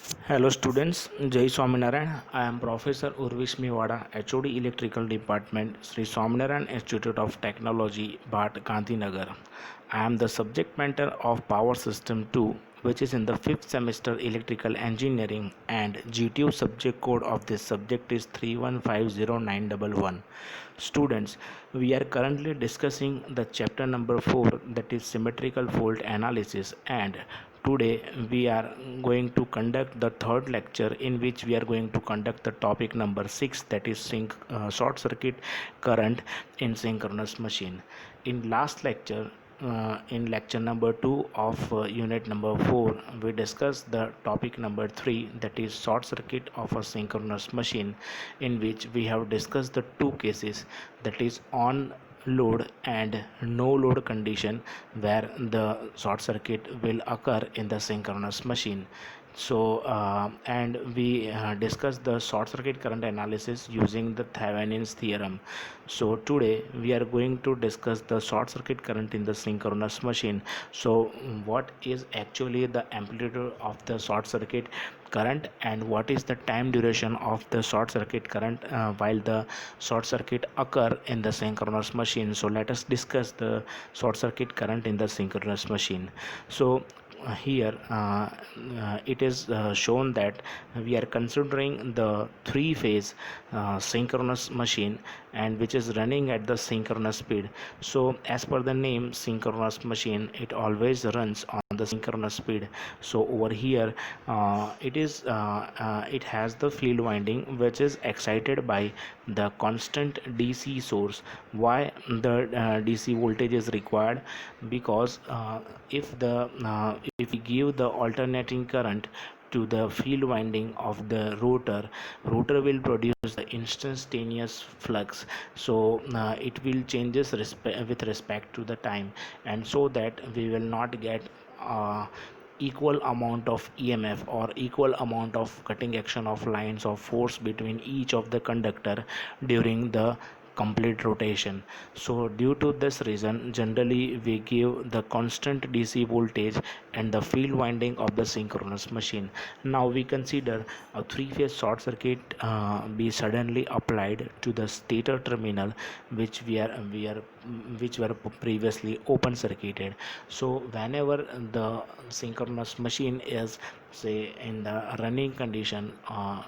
Hello students, Jai Swaminarayan. I am Professor Urvish Miwada, HOD Electrical Department, Sri Swaminarayan Institute of Technology, Bhat, Gandhinagar. I am the subject matter of Power System 2, which is in the 5th semester Electrical Engineering, and GTU subject code of this subject is 3150911. Students, we are currently discussing the chapter number 4, that is symmetrical fault analysis, and today we are going to conduct the third lecture, in which we are going to conduct the topic number 6, that is short circuit current in synchronous machine. In last lecture, in lecture number 2 of unit number 4, we discussed the topic number 3, that is short circuit of a synchronous machine, in which we have discussed the two cases, that is on load and no load condition, where the short circuit will occur in the synchronous machine. And we discussed the short circuit current analysis using the Thevenin's theorem. So today we are going to discuss the short circuit current in the synchronous machine. So what is actually the amplitude of the short circuit current, and what is the time duration of the short circuit current while the short circuit occur in the synchronous machine. So let us discuss the short circuit current in the synchronous machine. So here it is shown that we are considering the three phase synchronous machine, and which is running at the synchronous speed. So as per the name synchronous machine, it always runs on the synchronous speed. So over here it has the field winding, which is excited by the constant DC source. Why the DC voltage is required? Because if we give the alternating current to the field winding of the rotor will produce the instantaneous flux. So it will changes with respect to the time, and so that we will not get equal amount of EMF or equal amount of cutting action of lines of force between each of the conductor during the complete rotation. So due to this reason, generally we give the constant DC voltage and the field winding of the synchronous machine. Now we consider a three-phase short circuit be suddenly applied to the stator terminal, which were previously open circuited. So whenever the synchronous machine is, say, in the running condition,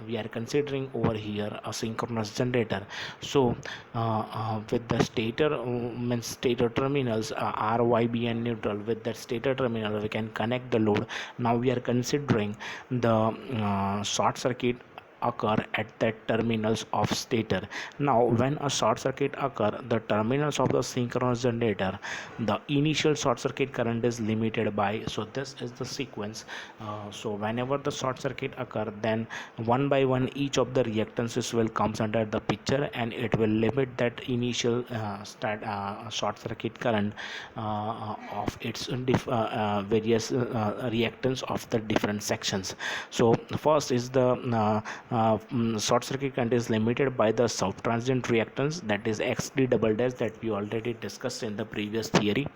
we are considering over here a synchronous generator. So with the stator means stator terminals are YB and neutral, with that stator terminal we can connect the load. Now we are considering the short circuit occur at the terminals of stator. Now when a short circuit occur the terminals of the synchronous generator, the initial short circuit current is limited by, so this is the sequence. So whenever the short circuit occur, then one by one each of the reactances will comes under the picture, and it will limit that initial short circuit current of its various reactance of the different sections. So first is the short circuit current is limited by the self transient reactance, that is XD double dash, that we already discussed in the previous theory,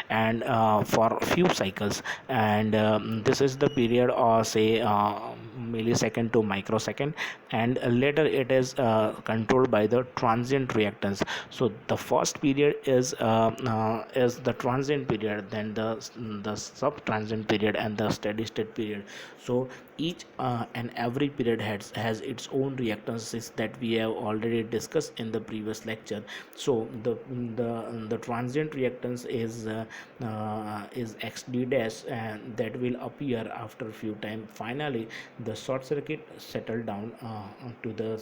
and for few cycles. And this is the period, or say millisecond to microsecond, and later it is controlled by the transient reactance. So the first period is the transient period, then the sub transient period, and the steady state period. So each and every period has its own reactances that we have already discussed in the previous lecture. So the transient reactance is XD dash, and that will appear after few time. Finally the short circuit settle down to the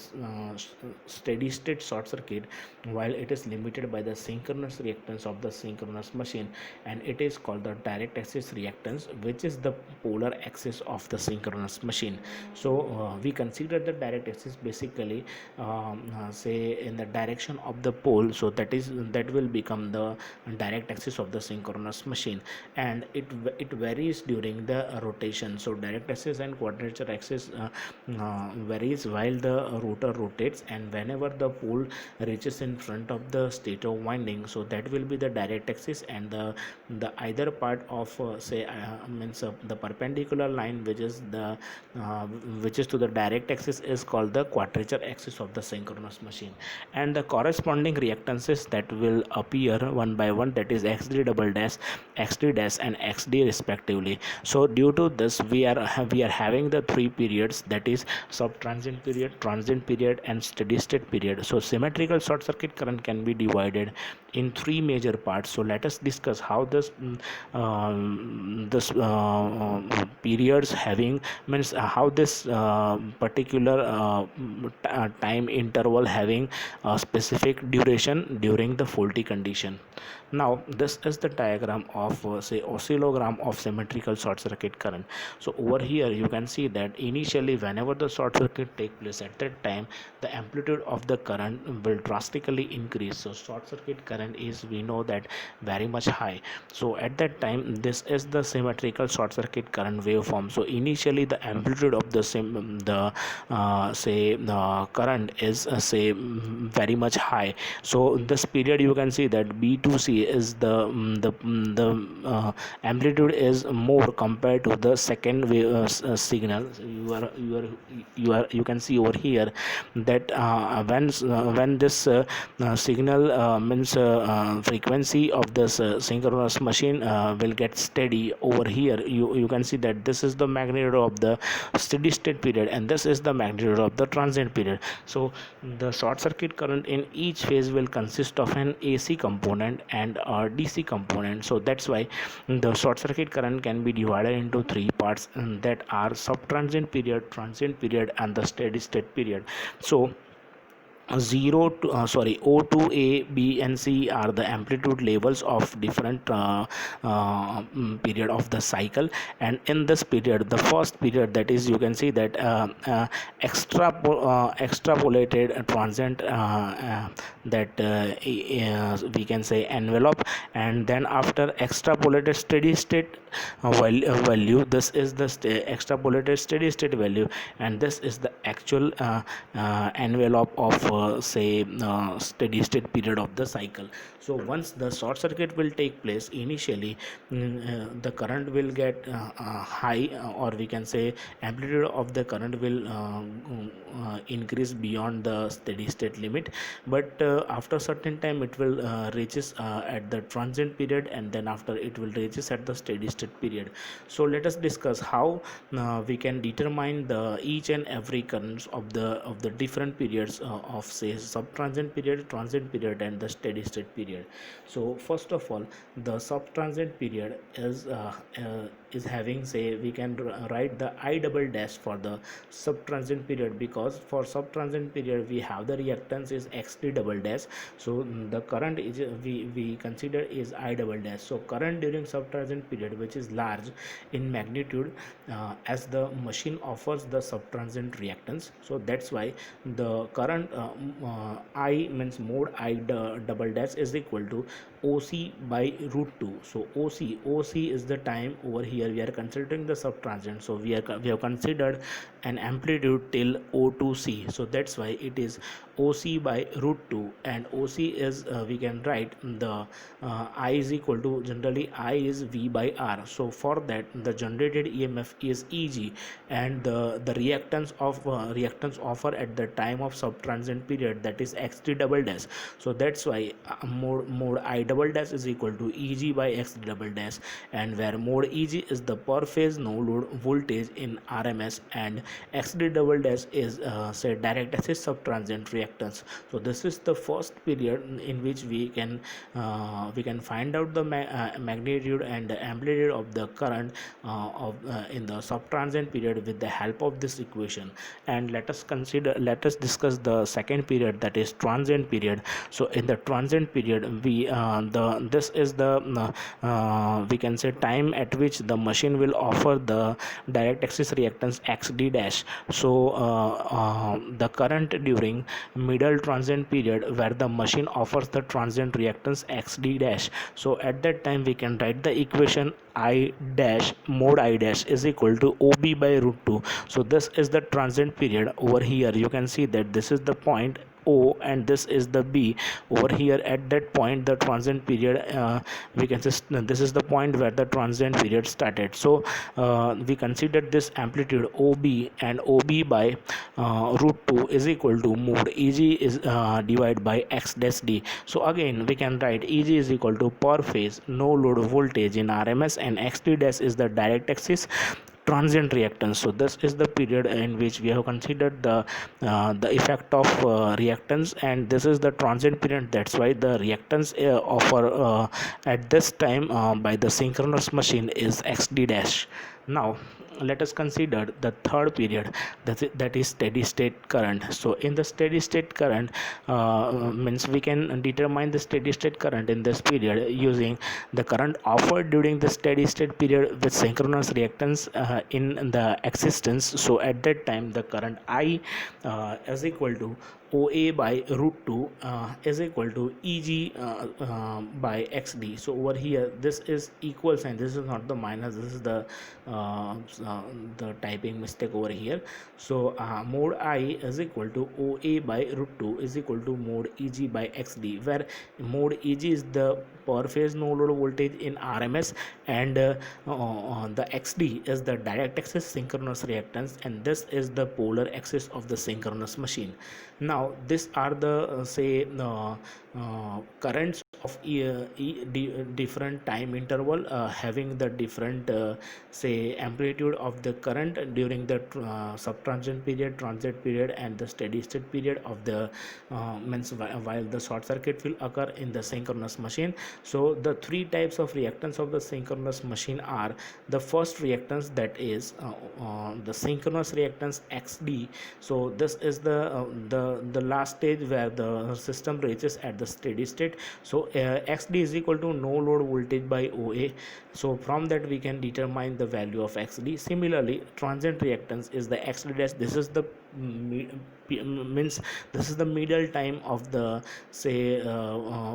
steady state short circuit, while it is limited by the synchronous reactance of the synchronous machine, and it is called the direct axis reactance, which is the polar axis of the synchronous machine. So we consider the direct axis basically say in the direction of the pole, so that will become the direct axis of the synchronous machine, and it varies during the rotation. So direct axis and quadrature axis varies while the rotor rotates, and whenever the pole reaches in front of the stator winding, so that will be the direct axis, and the either part of say means the perpendicular line uh, which is to the direct axis is called the quadrature axis of the synchronous machine, and the corresponding reactances that will appear one by one, that is xd double dash, xd dash, and xd respectively. So due to this, we are having the three periods, that is sub transient period, and steady state period. So symmetrical short circuit current can be divided in three major parts. So let us discuss how periods having means how this particular time interval having a specific duration during the faulty condition. Now this is the diagram of say oscillogram of symmetrical short circuit current. So over here you can see that initially whenever the short circuit take place, at that time the amplitude of the current will drastically increase. So short circuit current is, we know that, very much high. So at that time this is the symmetrical short circuit current waveform. So initially the amplitude of the say the current is say very much high. So this period you can see that B2C is the amplitude is more compared to the second wave signal. You can see over here that when this signal means frequency of this synchronous machine will get steady. Over here you can see that this is the magnitude of the steady state period, and this is the magnitude of the transient period. So the short circuit current in each phase will consist of an AC component and a DC component. So that's why the short circuit current can be divided into three parts, that are sub transient period, transient period, and the steady state period. So 0 to O2, A, B, and C are the amplitude levels of different period of the cycle. And in this period, the first period, that is, you can see that extrapolated transient, that we can say envelope, and then after extrapolated steady state value, this is the extrapolated steady state value, and this is the actual envelope of say steady state period of the cycle. So once the short circuit will take place, initially the current will get high, or we can say amplitude of the current will increase beyond the steady state limit, but after certain time it will reaches at the transient period, and then after it will reaches at the steady state period. So let us discuss how we can determine the each and every currents of the different periods of say subtransient period, transient period, and the steady state period. So first of all, the subtransient period is having, say, we can write the I double dash for the subtransient period, because for subtransient period we have the reactance is XT double dash. So the current is we consider is I double dash. So current during subtransient period, which is large in magnitude, as the machine offers the subtransient reactance. So that's why the current I means mode I double dash is equal to OC by root 2. So OC is the time. Over here we are considering the subtransient, so we have considered an amplitude till O2C. So that's why it is OC by root 2, and OC is we can write the I is equal to, generally I is V by R. So for that the generated EMF is EG, and the reactance offer at the time of subtransient period, that is XT double dash. So that's why mode I double dash is equal to EG by XT double dash, and where mode EG is the per phase no load voltage in RMS, and XT double dash is say direct axis subtransient reactance. So this is the first period in which we can find out the magnitude and the amplitude of the current in the subtransient period with the help of this equation. And let us discuss the second period, that is transient period. So in the transient period, the this is the we can say time at which the machine will offer the direct axis reactance xd dash. So the current during middle transient period where the machine offers the transient reactance xd dash. So at that time we can write the equation I dash mod I dash is equal to OB by root 2. So this is the transient period. Over here you can see that this is the point O and this is the B. Over here at that point the transient period, we can just, this is the point where the transient period started. So we consider this amplitude OB, and OB by root 2 is equal to mod EG is divided by x dash d. So again we can write EG is equal to per phase no load voltage in RMS, and xd dash is the direct axis transient reactance. So this is the period in which we have considered the effect of reactance, and this is the transient period. That's why the reactance offer at this time by the synchronous machine is xd dash. Now let us consider the third period, that is steady state current. So in the steady state current, means we can determine the steady state current in this period using the current offered during the steady state period with synchronous reactance in the existence. So at that time the current I is equal to OA by root 2 is equal to EG by XD. So over here this is equal sign, this is not the minus, this is the typing mistake over here. So mod I is equal to OA by root 2 is equal to mod EG by XD, where mod EG is the per phase no load voltage in RMS, and the XD is the direct axis synchronous reactance, and this is the polar axis of the synchronous machine. Now these are the currents of different time interval having the different say amplitude of the current during the subtransient period, transient period, and the steady state period of the means while the short circuit will occur in the synchronous machine. So the three types of reactance of the synchronous machine are: the first reactance, that is the synchronous reactance xd. So this is the last stage where the system reaches at the steady state. So xd is equal to no load voltage by OA. So from that we can determine the value of xd. Similarly, transient reactance is the xd dash. This is the means this is the middle time of the say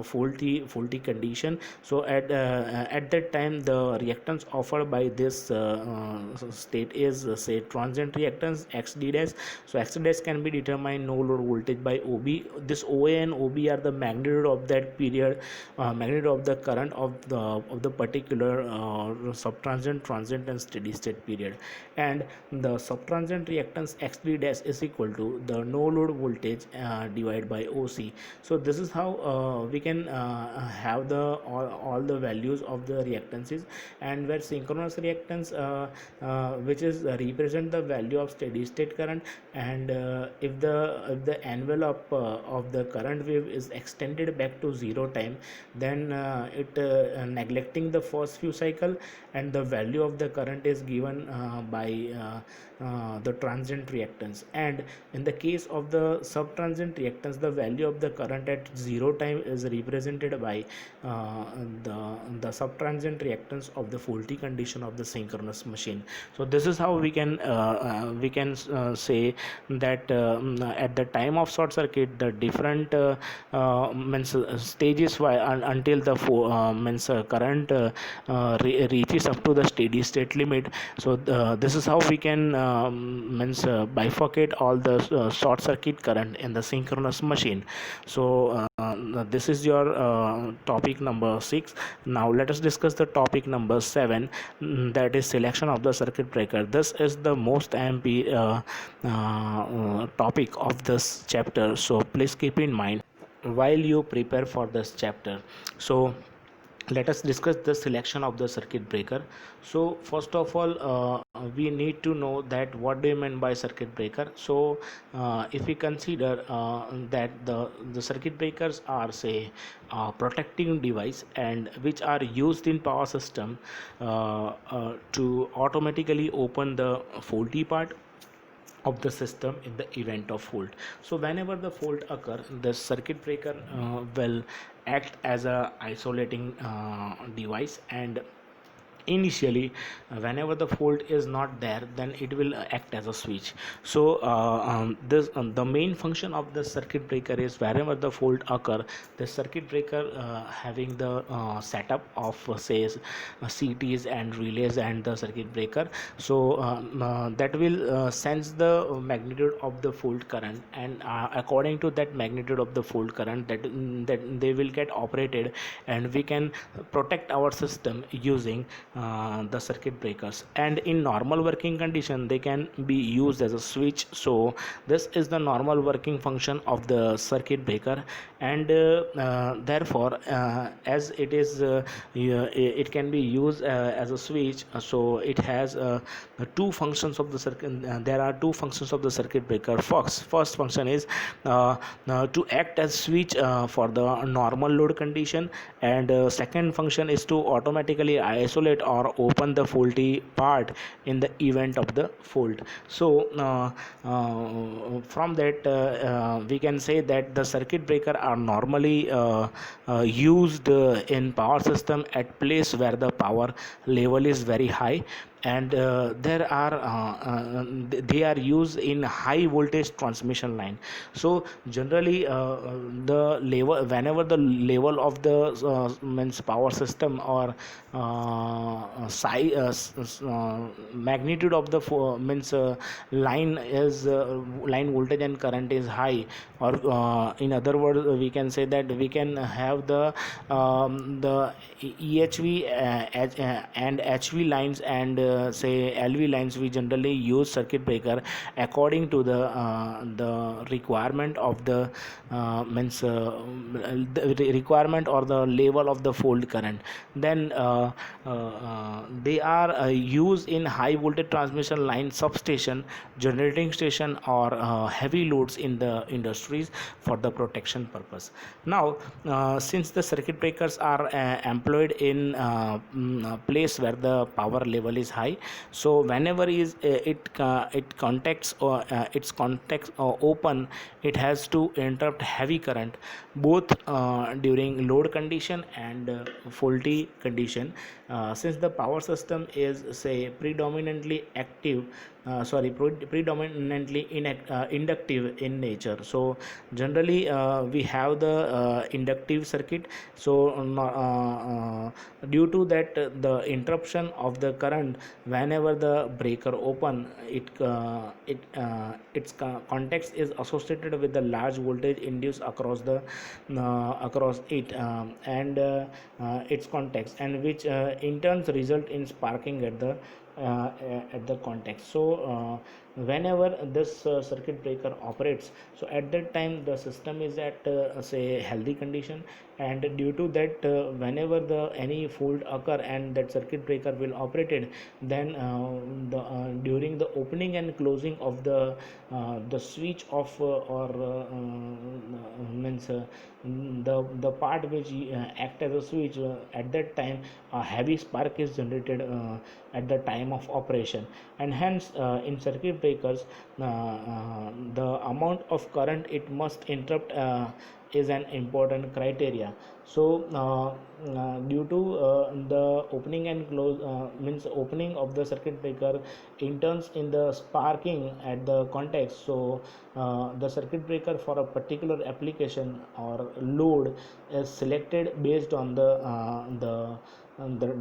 faulty condition. So at that time the reactance offered by this state is say transient reactance xd dash. So xd dash can be determined no load voltage by OB. This OA and OB are the magnitude of that period, magnitude of the current of the particular subtransient, transient, and steady state period. And the subtransient reactance xd dash is equal to the no load voltage divided by OC. So this is how we can have the all the values of the reactances, and where synchronous reactance which is represent the value of steady state current, and if the envelope of the current wave is extended back to zero time, then it neglecting the first few cycle, and the value of the current is given by the transient reactance. And in the case of the subtransient reactance, the value of the current at zero time is represented by the subtransient reactance of the faulty condition of the synchronous machine. So this is how we can say that at the time of short circuit the different means stages until the means current reaches up to the steady state limit. So this is how we can means bifurcate all the short circuit current in the synchronous machine. So this is your topic number 6. Now let us discuss the topic number 7, that is selection of the circuit breaker. This is the most MP topic of this chapter, so please keep in mind while you prepare for this chapter. So let us discuss the selection of the circuit breaker. So first of all we need to know that what do you mean by circuit breaker. So if we consider that the circuit breakers are say protecting device and which are used in power system to automatically open the faulty part of the system in the event of fault. So whenever the fault occur, the circuit breaker will act as a isolating device, and initially whenever the fault is not there, then it will act as a switch. So this the main function of the circuit breaker is wherever the fault occur, the circuit breaker having the setup of CTs and relays and the circuit breaker. So that will sense the magnitude of the fault current, and according to that magnitude of the fault current, that they will get operated, and we can protect our system using the circuit breakers. And in normal working condition they can be used as a switch. So this is the normal working function of the circuit breaker, and therefore as it is it can be used as a switch. So it has two functions of the circuit. There are two functions of the circuit breaker. First function is to act as switch for the normal load condition, and second function is to automatically isolate or open the faulty part in the event of the fault. So from that we can say that the circuit breaker are normally used in power system at place where the power level is very high, and they are used in high voltage transmission line. So generally the level, whenever the level of the means power system or magnitude of the means line is line voltage and current is high, or in other words we can say that we can have the EHV and HV lines and say LV lines. We generally use circuit breaker according to the requirement of the the requirement or the level of the fault current. Then they are used in high voltage transmission line, substation, generating station, or heavy loads in the industries for the protection purpose. Now since the circuit breakers are employed in place where the power level is high, so whenever is it contacts or its contacts open, it has to interrupt heavy current both during load condition and faulty condition. Since the power system is say predominantly active predominantly inductive in nature, so generally we have the inductive circuit. So due to that the interruption of the current whenever the breaker open, its context is associated with the large voltage induced across it and its context, and which in turn result in sparking at the context. So whenever this circuit breaker operates, so at that time the system is at say healthy condition, and due to that whenever the any fault occur and that circuit breaker will operated, then during the opening and closing of the switch of or means the part which act as a switch, at that time a heavy spark is generated at the time of operation, and hence in circuit breakers the amount of current it must interrupt is an important criteria. So due to the opening and close means opening of the circuit breaker interns in the sparking at the context, so the circuit breaker for a particular application or load is selected based on the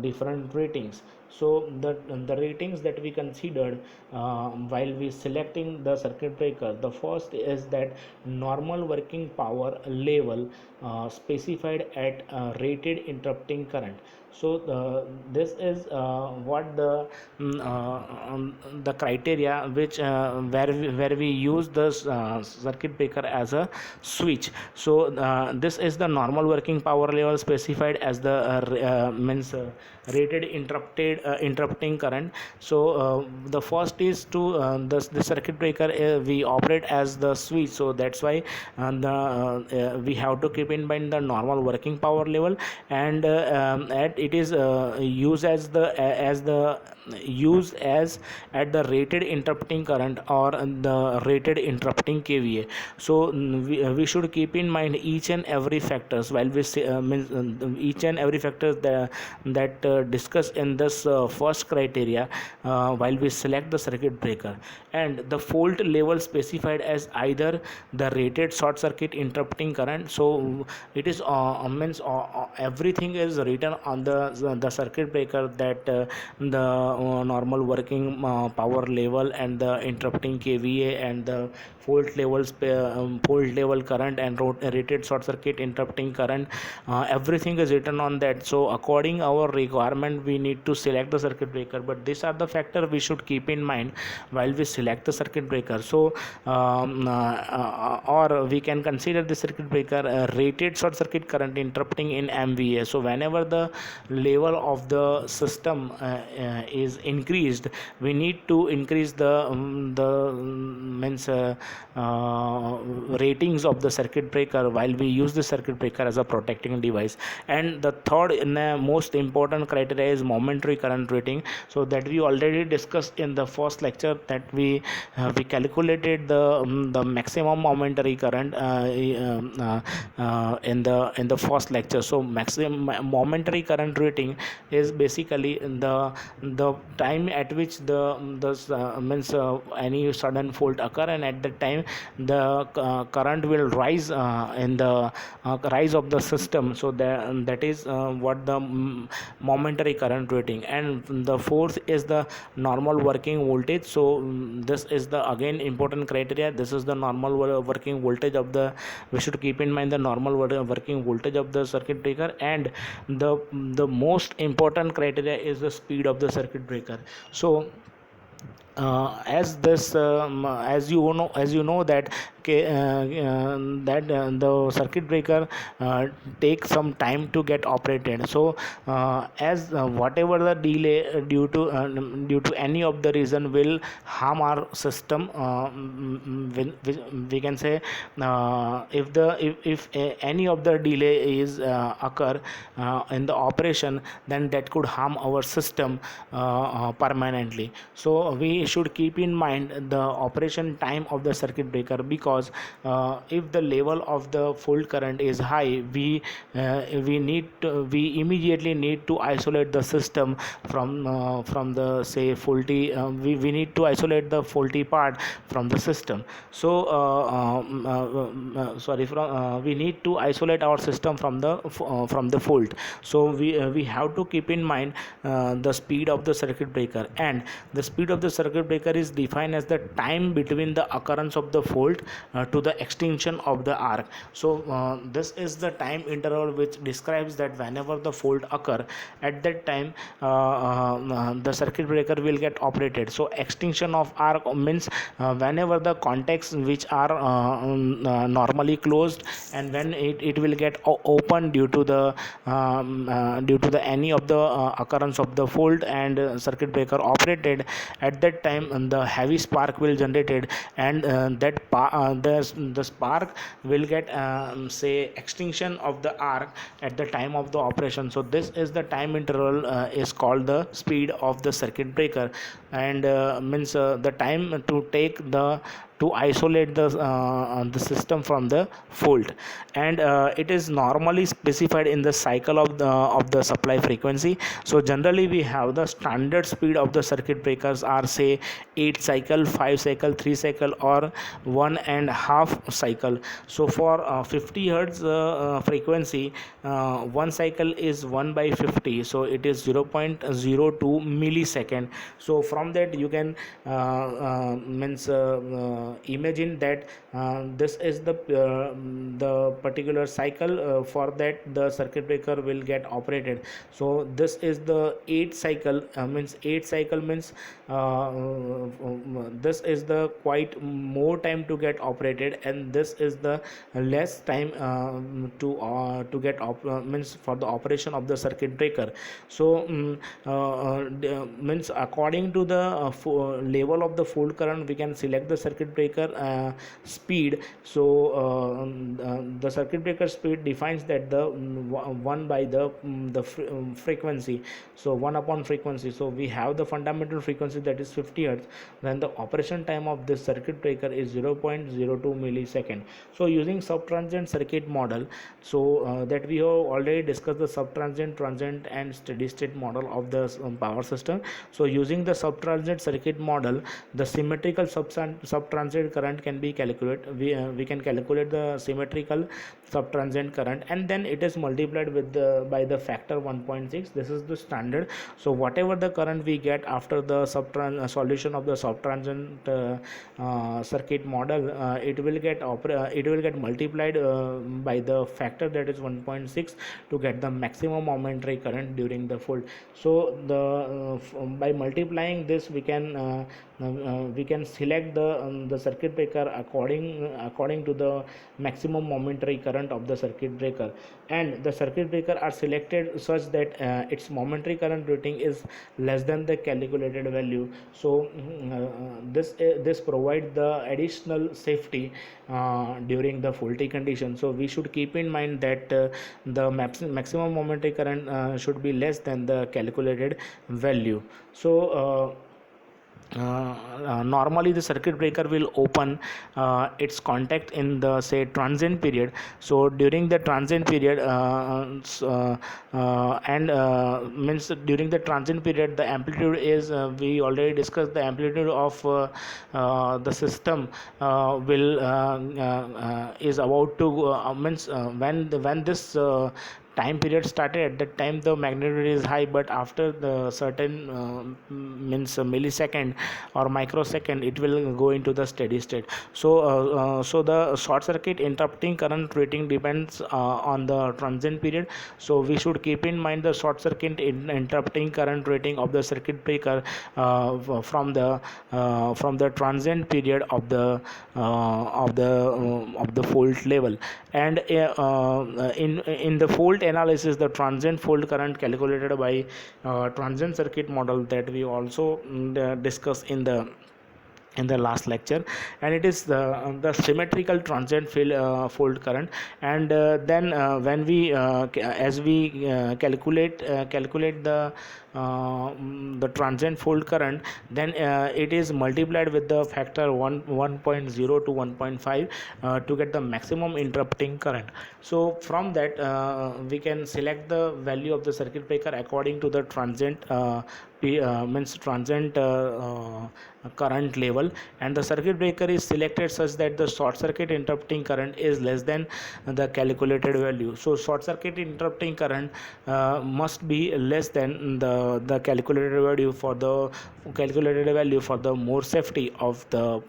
different ratings. So the ratings that we considered while we selecting the circuit breaker, the first is that normal working power level specified at rated interrupting current. So this is what the criteria which where we use this circuit breaker as a switch. So this is the normal working power level specified as the means rated interrupting current. So the first is to the circuit breaker we operate as the switch, so that's why we have to keep in mind the normal working power level, and it is used as the used as at the rated interrupting current or the rated interrupting kVA. So we should keep in mind each and every factors while we say, each and every factors that discussed in this first criteria while we select the circuit breaker. And the fault level specified as either the rated short circuit interrupting current. So it is means everything is written on the circuit breaker, that the normal working power level and the interrupting kVA and the fault level current and rated short circuit interrupting current, everything is written on that. So according our requirement we need to select the circuit breaker, but these are the factor we should keep in mind while we select the circuit breaker. So or we can consider the circuit breaker rated short circuit current interrupting in MVA. So whenever the level of the system is increased, we need to increase means ratings of the circuit breaker while we use the circuit breaker as a protecting device. And the third and most important criteria is momentary current rating. So that we already discussed in the first lecture, that we calculated the maximum momentary current in the first lecture. So maximum momentary current rating is basically the time at which the means any sudden fault occur, and at that time the current will rise in the rise of the system. So that is what the momentary current rating. And the fourth is the normal working voltage. So this is the again important criteria. This is the normal working voltage of the, we should keep in mind the normal working voltage of the circuit breaker. And the most important criteria is the speed of the circuit breaker. So as you know that the circuit breaker takes some time to get operated. So as whatever the delay due to any of the reason will harm our system, we can say if any of the delay is occur in the operation, then that could harm our system permanently. So we should keep in mind the operation time of the circuit breaker, because if the level of the fault current is high, we immediately need to isolate the system from the say faulty, we need to isolate the faulty part from the system. So we need to isolate our system from the fault. So we have to keep in mind the speed of the circuit breaker. And the speed of the circuit breaker is defined as the time between the occurrence of the fault to the extinction of the arc. So this is the time interval which describes that whenever the fault occur, at that time the circuit breaker will get operated. So extinction of arc means whenever the contacts which are normally closed, and when it will get open due to the any of the occurrence of the fault, and circuit breaker operated, at that time the heavy spark will generated, and the spark will get say extinction of the arc at the time of the operation. So this is the time interval is called the speed of the circuit breaker. And means the time to take to isolate the system from the fault. And it is normally specified in the cycle of the supply frequency. So generally we have the standard speed of the circuit breakers are say 8 cycle, 5 cycle, 3 cycle, or 1.5 cycle. So for 50 hertz frequency, one cycle is 1 by 50, so it is 0.02 millisecond. So from that you can means imagine that this is the particular cycle for that the circuit breaker will get operated. So this is the 8 cycle means 8 cycle means this is the quite more time to get operated, and this is the less time to get means for the operation of the circuit breaker. So means according to the level of the fault current, we can select the circuit breaker breaker speed. So the circuit breaker speed defines that the one by the frequency, so 1 upon frequency. So we have the fundamental frequency, that is 50 hertz. Then the operation time of this circuit breaker is 0.02 millisecond. So using subtransient circuit model, so that we have already discussed the subtransient, transient and steady state model of the power system. So using the subtransient circuit model, the symmetrical subtransient current can be calculated. We can calculate the symmetrical subtransient current, and then it is multiplied with the by the factor 1.6. This is the standard. So whatever the current we get after the solution of the subtransient circuit model, it will get multiplied by the factor, that is 1.6, to get the maximum momentary current during the fault. So by multiplying this, we can select the circuit breaker according to the maximum momentary current of the circuit breaker, and the circuit breaker are selected such that its momentary current rating is less than the calculated value. So this provides the additional safety during the faulty condition. So we should keep in mind that the maximum momentary current should be less than the calculated value. So normally the circuit breaker will open its contact in the, say, transient period. So during the transient period means during the transient period, the amplitude is we already discussed the amplitude of the system will is about to means when this time period started, at that time the magnitude is high, but after the certain means a millisecond or microsecond, it will go into the steady state. So the short circuit interrupting current rating depends on the transient period. So we should keep in mind the short circuit interrupting current rating of the circuit breaker from the transient period of the fault level. And in the fault analysis, the transient fault current calculated by transient circuit model, that we also discussed in the last lecture, and it is the symmetrical transient fault current. And then when we as we calculate the transient fault current, then it is multiplied with the factor 1.0 to 1.5 to get the maximum interrupting current. So from that we can select the value of the circuit breaker according to the transient means transient current level, and the circuit breaker is selected such that the short circuit interrupting current is less than the calculated value. So short circuit interrupting current must be less than the calculated value for the more safety of the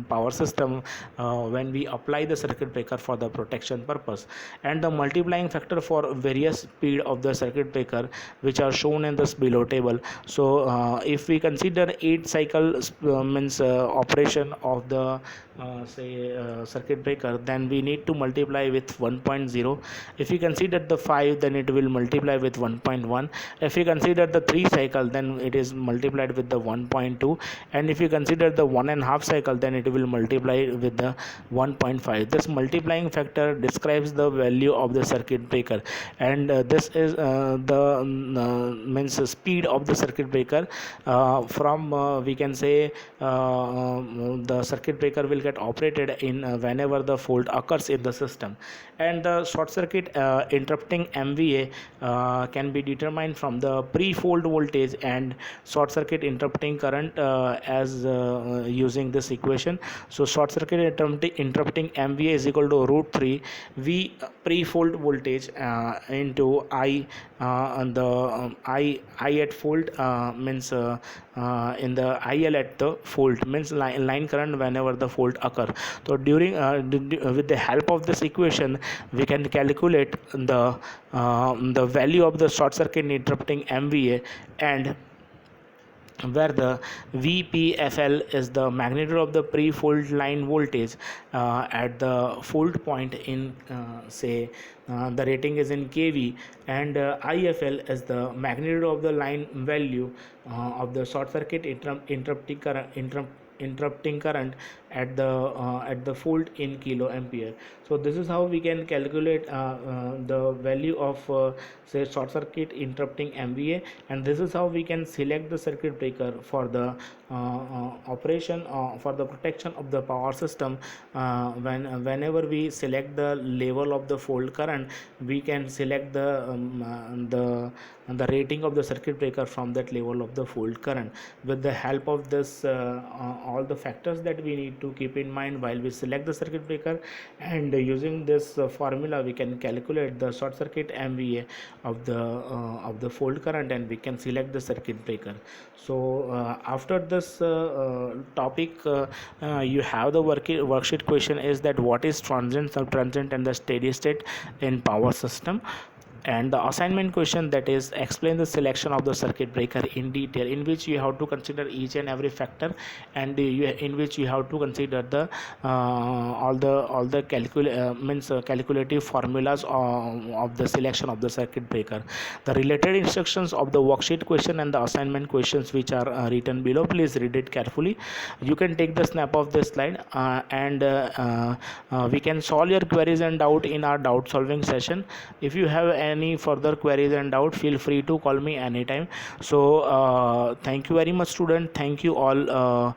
power system when we apply the circuit breaker for the protection purpose. And the multiplying factor for various speed of the circuit breaker, which are shown in this below table. So if we consider 8 cycle means operation of the circuit breaker, then we need to multiply with 1.0. If we consider the 5, then it will multiply with 1.1. If we consider the 3 cycle, then it is multiplied with the 1.2. And if you consider the 1.5 cycle, then it will multiply with the 1.5. This multiplying factor describes the value of the circuit breaker, and this is the means speed of the circuit breaker from we can say the circuit breaker will get operated in whenever the fault occurs in the system. And the short circuit interrupting MVA can be determined from the pre-fault voltage and short circuit interrupting current as using this equation. So short circuit interrupting MVA is equal to root 3 V pre-fault voltage into I and the I at fault means in the IL at the fault, means line current whenever the fault occur. So during with the help of this equation, we can calculate the value of the short circuit interrupting MVA, and where the VPFL is the magnitude of the pre-fault line voltage at the fault point in say the rating is in kV, and IFL is the magnitude of the line value of the short circuit interrupting current interrupting current at the fault in kilo ampere. So this is how we can calculate the value of say short circuit interrupting MVA, and this is how we can select the circuit breaker for the operation for the protection of the power system. Whenever we select the level of the fault current, we can select the rating of the circuit breaker from that level of the fault current. With the help of this all the factors that we need to keep in mind while we select the circuit breaker, and using this formula we can calculate the short circuit MVA of the fault current, and we can select the circuit breaker. So after this topic, you have the worksheet question is that what is transient, subtransient and the steady state in power system. And the assignment question, that is explain the selection of the circuit breaker in detail, in which you have to consider each and every factor, and in which you have to consider the all the calculative formulas of the selection of the circuit breaker. The related instructions of the worksheet question and the assignment questions which are written below, please read it carefully. You can take the snap of this slide, and we can solve your queries and doubt in our doubt solving session. If you have any further queries and doubt, feel free to call me anytime. So thank you very much, student. Thank you all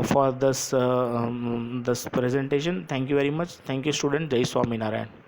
for this this presentation. Thank you very much. Thank you, student. Jai Swaminarayan.